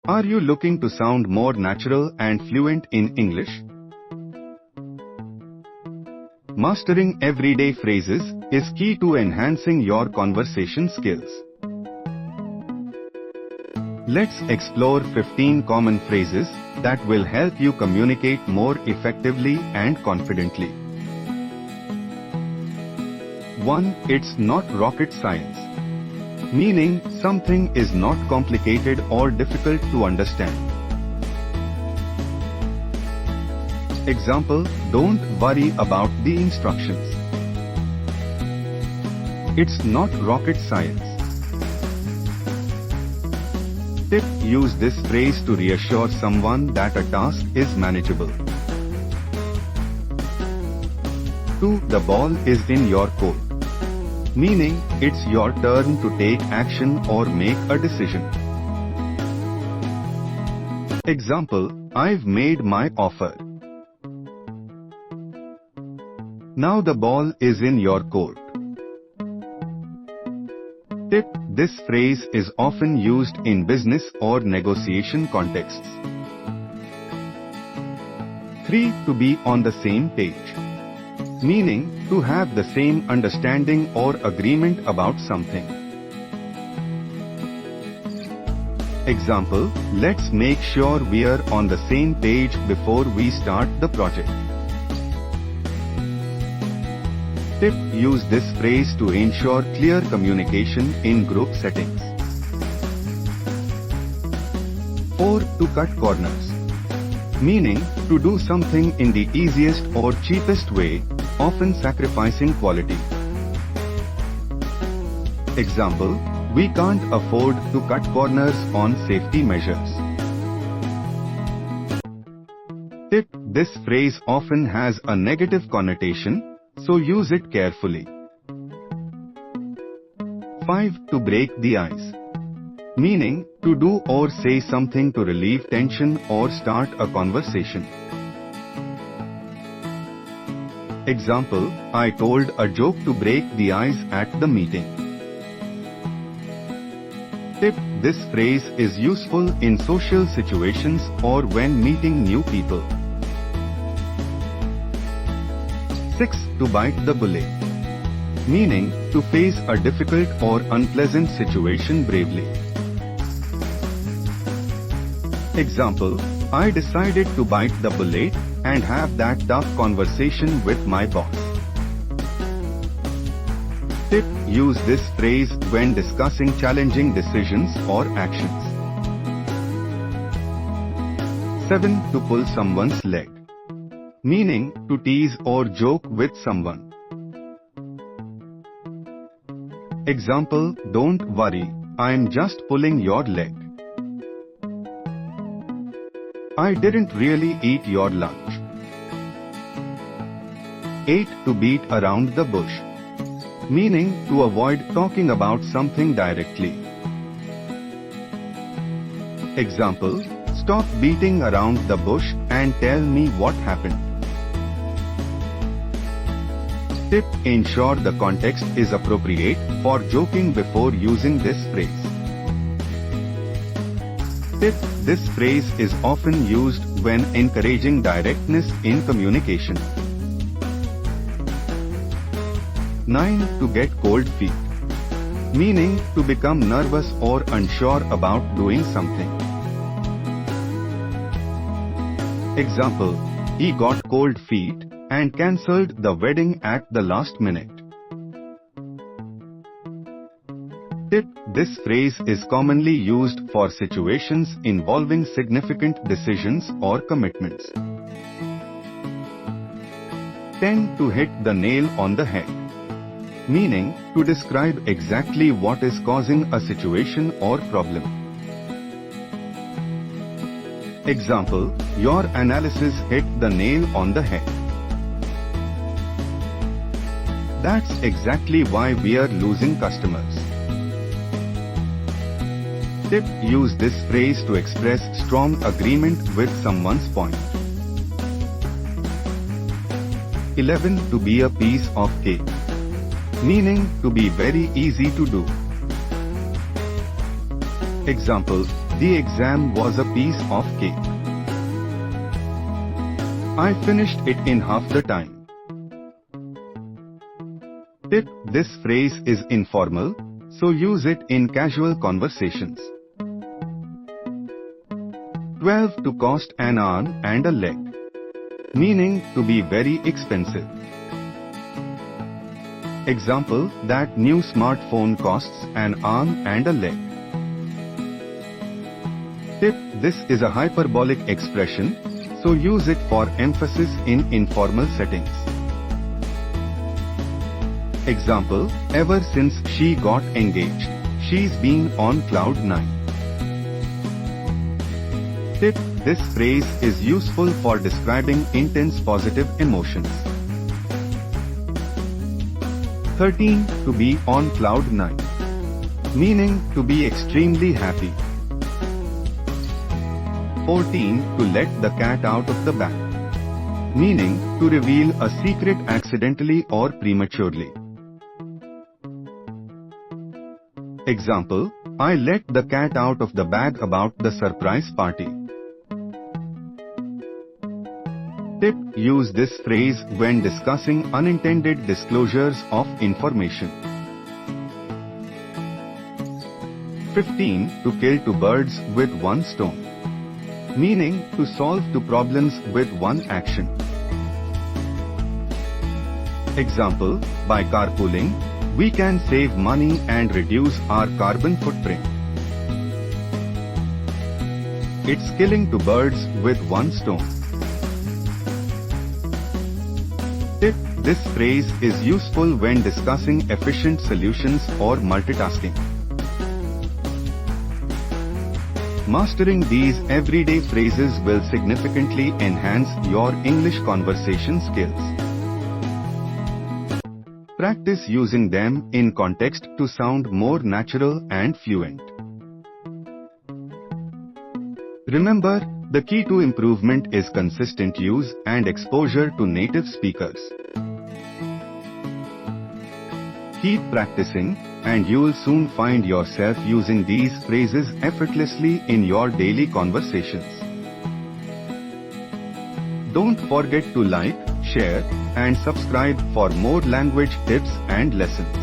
Are you looking to sound more natural and fluent in English? Mastering everyday phrases is key to enhancing your conversation skills. Let's explore 15 common phrases that will help you communicate more effectively and confidently. 1. It's not rocket science. Meaning, something is not complicated or difficult to understand. Example, don't worry about the instructions. It's not rocket science. Tip, use this phrase to reassure someone that a task is manageable. 2. The ball is in your court. Meaning, it's your turn to take action or make a decision. Example, I've made my offer. Now the ball is in your court. Tip, this phrase is often used in business or negotiation contexts. 3. To be on the same page. Meaning, to have the same understanding or agreement about something. Example, let's make sure we're on the same page before we start the project. Tip, use this phrase to ensure clear communication in group settings. 4. To cut corners. Meaning, to do something in the easiest or cheapest way, often sacrificing quality. Example, we can't afford to cut corners on safety measures. Tip, this phrase often has a negative connotation, so use it carefully. 5. To break the ice. Meaning, to do or say something to relieve tension or start a conversation. Example, I told a joke to break the ice at the meeting. Tip, this phrase is useful in social situations or when meeting new people. 6. To bite the bullet. Meaning, to face a difficult or unpleasant situation bravely. Example, I decided to bite the bullet and have that tough conversation with my boss. Tip, use this phrase when discussing challenging decisions or actions. 7. To pull someone's leg. Meaning, to tease or joke with someone. Example, don't worry, I'm just pulling your leg. I didn't really eat your lunch. 8. To beat around the bush. Meaning, to avoid talking about something directly. Example, stop beating around the bush and tell me what happened. Tip, ensure the context is appropriate for joking before using this phrase. Tip, this phrase is often used when encouraging directness in communication. 9. To get cold feet. Meaning, to become nervous or unsure about doing something. Example, he got cold feet and cancelled the wedding at the last minute. Tip, this phrase is commonly used for situations involving significant decisions or commitments. 10. To hit the nail on the head. Meaning, to describe exactly what is causing a situation or problem. Example, your analysis hit the nail on the head. That's exactly why we are losing customers. Tip, use this phrase to express strong agreement with someone's point. 11. To be a piece of cake. Meaning, to be very easy to do. Example, The exam was a piece of cake. I finished it in half the time. Tip: this phrase is informal, so use it in casual conversations. 12 to cost an arm and a leg, meaning to be very expensive. Example: that new smartphone costs an arm and a leg. Tip: this is a hyperbolic expression, so use it for emphasis in informal settings. Example: ever since she got engaged, she's been on cloud 9. Tip: this phrase is useful for describing intense positive emotions. 13 to be on cloud 9, meaning to be extremely happy. 14 to let the cat out of the bag, meaning to reveal a secret accidentally or prematurely. Example: I let the cat out of the bag about the surprise party. Tip: use this phrase when discussing unintended disclosures of information. 15 to kill two birds with one stone, meaning to solve two problems with one action. Example: by carpooling, we can save money and reduce our carbon footprint. It's killing two birds with one stone. Tip: this phrase is useful when discussing efficient solutions or multitasking. Mastering these everyday phrases will significantly enhance your English conversation skills. Practice using them in context to sound more natural and fluent. Remember, the key to improvement is consistent use and exposure to native speakers. Keep practicing, and you'll soon find yourself using these phrases effortlessly in your daily conversations. Don't forget to like, share, and subscribe for more language tips and lessons.